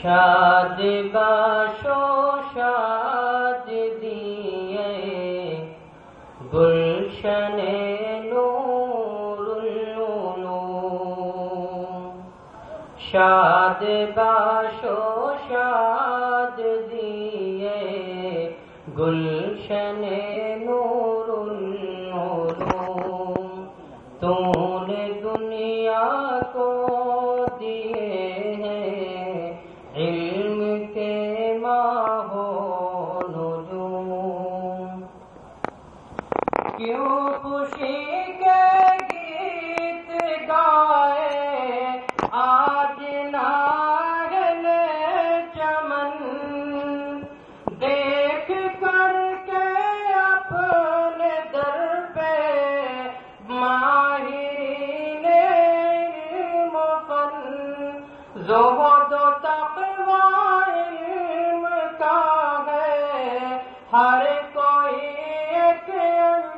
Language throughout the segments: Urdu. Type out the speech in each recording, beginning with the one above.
شاد باشو شاد دیے گلشن نور العلوم، شاد باشو شاد دیے گلشن نور العلوم، تو نے دنیا کو دیے علم کے ماحول نجوم، کیوں خوشی کے گیت گائے آج ناگن چمن، دیکھ کر کے اپنے در پہ ماہرین علم و فن، زہد و تقوی علم کا ہے ہر کوئی ایک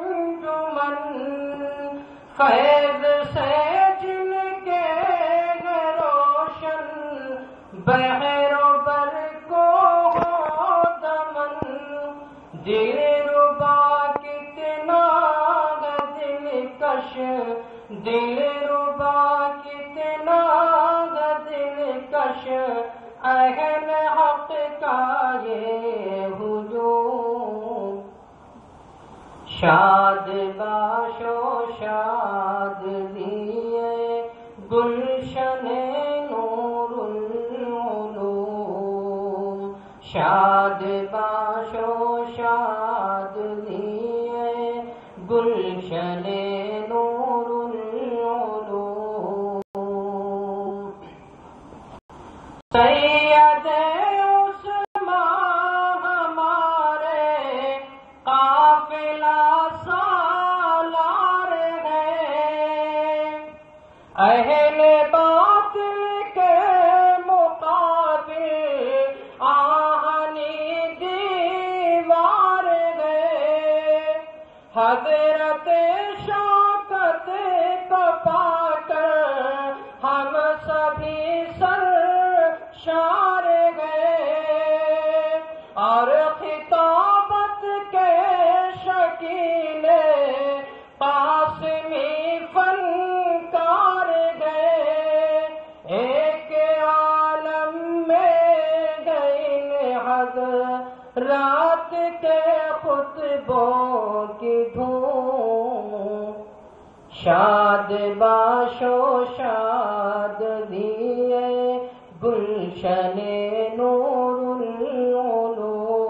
انجمن، فیض سے جن کے ہے روشن بحر و بر کو ہو دمن، دل ربا کتنا ہے دلکش، دل ربا کتنا ہے دلکش اہل حق کا یہ ہجوم، شاد باشو شاد دیے گلشن نور العلوم، شاد باشو شاد دیے گلشن نور العلوم، سید عثمان ہمارے قافلہ سالار ہیں، اہل باطل کے مقابل آہنی دیوار ہیں، حضرت شوکت کو پا کر ہم سبھی سر شار گئے، اور خطابت کے شکیل قاسمی فنکار گئے، ایک عالم میں گئے حضرات کے خطبوں کی دھوم، شاد باشو شاد دیے گلشن نور العلوم،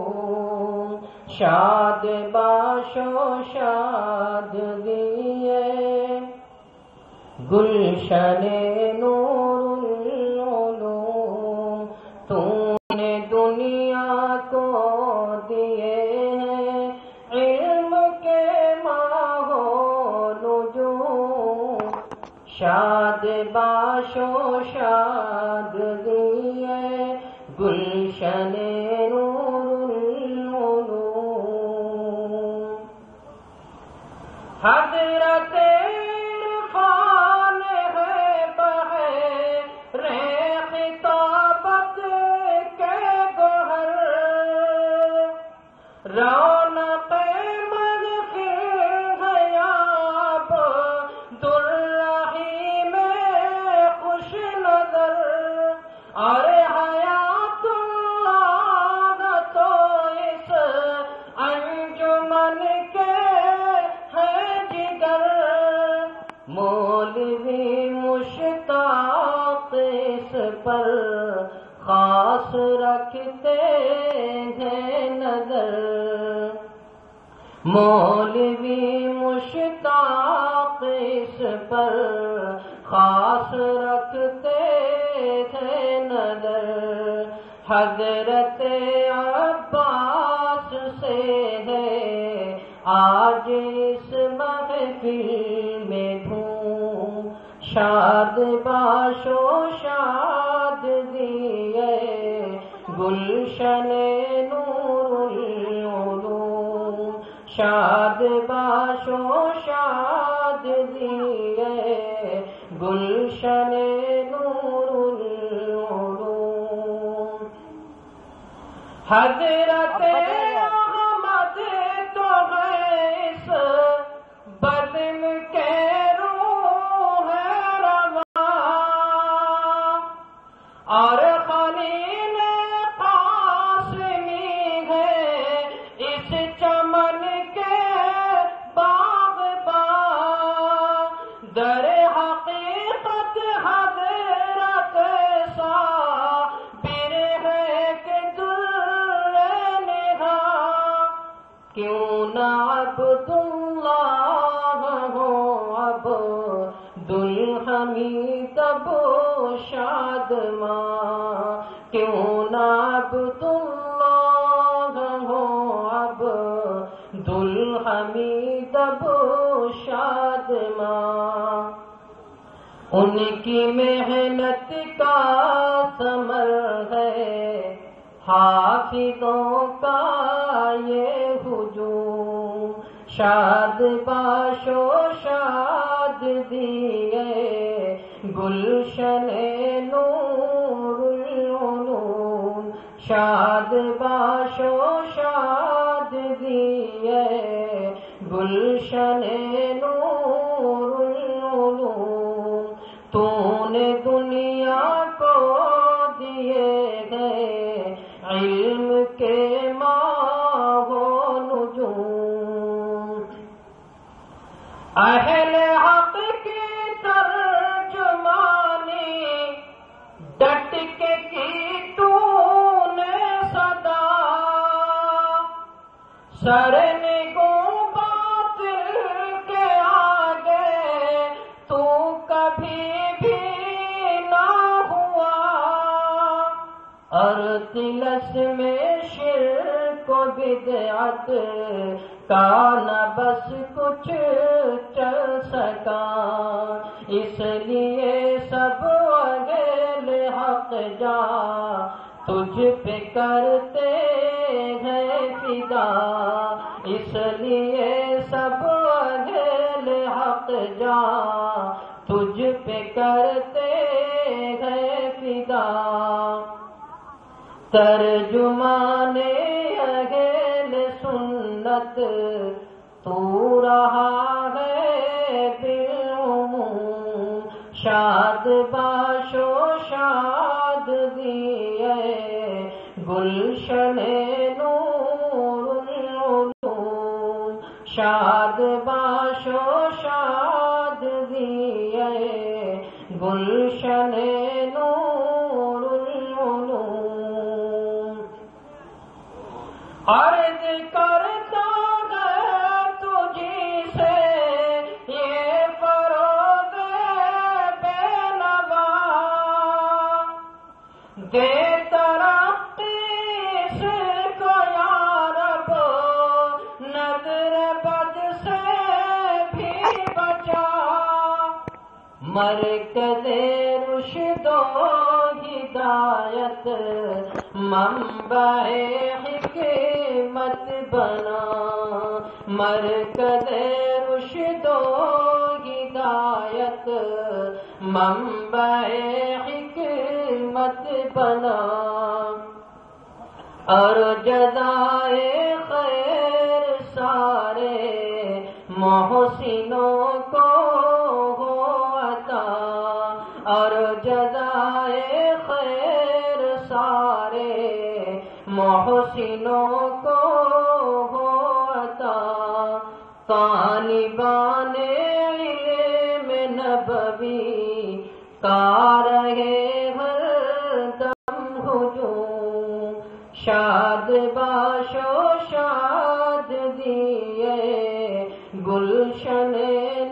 شاد باشو شاد دیے گلشن نور العلوم، تو نے دنیا کو دیے ہیں علم کے ماحول نجوم، شاد باشو شاد دیے گلشن نور العلوم، حضرت عرفان ہے بحر خطابت کے گوہر، رونق مغفر ہے یاب عبدالرحیم خوش نظر، اور حیات اللہ تو اس انجمن کے ہے جگر، مولوی مشتاق اس پر خاص رکھتے ہیں نظر، مولوی مشتاق اس پر خاص رکھتے ہیں نظر، حضرت عباس سے ہے آج اس محفل میں دھوم، شاد باشو شاد دیے گلشن نور العلوم، شاد باشو شاد دیے گلشن نور العلوم حضرت احمد تو غیث بزم کے روح رواں اور خلیل قاسمی ہے اس چمن کے باغباں در حقیقت حضرت صابر ہے کہ کیوں نہ عبداللہ ہو عبدالحمید ابو شادماں کیوں نہ عبداللہ ہو عبدالحمید ابو شادماں ان کی محنت کا ثمر ہے حافظوں کا یہ ہجوم شاد باشو شاد دیے گلشن نور العلوم شاد باشو شاد دیے گلشن نور العلوم تو نے دنیا کو دیے گئے علم کے ماہ و نجوم اہل حق کی ترجمانی ڈٹ کے کی تو نے صدا سرنگوں باطل کے آگے تو کبھی بھی نہ ہوا اور طلس میں شرک و بدعت کا نہ بس کچھ چل سکا اس لیے سب اہل حق جا تجھ پہ کرتے ہیں فدا اس لیے سب اہل حق جا تجھ پہ کرتے ہیں فدا ترجمان اہل سنت تو رہا ہے بالعموم شاد باشو شاد دیے گلشن نور العلوم شاد باشو شاد دیے گلشن نور العلوم عرض کرتا ہے تجھی سے یہ فروغ بے نوا دے ترقی اس کو یا رب نظر بد سے بھی بچا مرکز رشد و ہدایت منبع حکمت بنا مرکز رشد و ہدایت منبع حکمت بنا اور جزائے خیر سارے محسنوں کو ہو عطا اور جزائے خیر سارے محسنوں کو ہو عطا طالبان علم نبوی کا رہے ہر دم ہجوم شاد باشو شاد دیے گلشن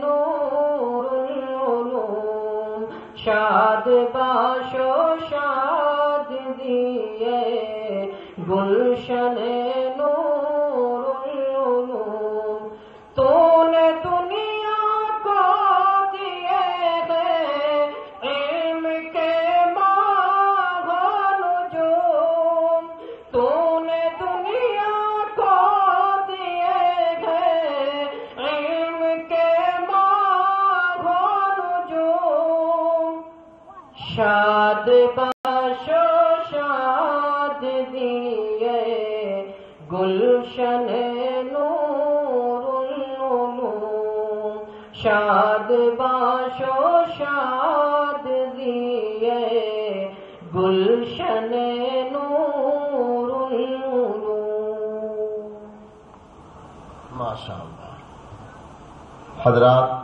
نور العلوم شاد باشو شاد دیے گلشن نور العلوم تو نے دنیا کو دیے ہیں علم کے ماہ و نجوم تو نے دنیا کو دیے ہیں شاد باشو شاد دیے گلشن نور العلوم، شاد باشو شاد دیے گلشن نور العلوم۔ ماشاء اللہ۔ حضرات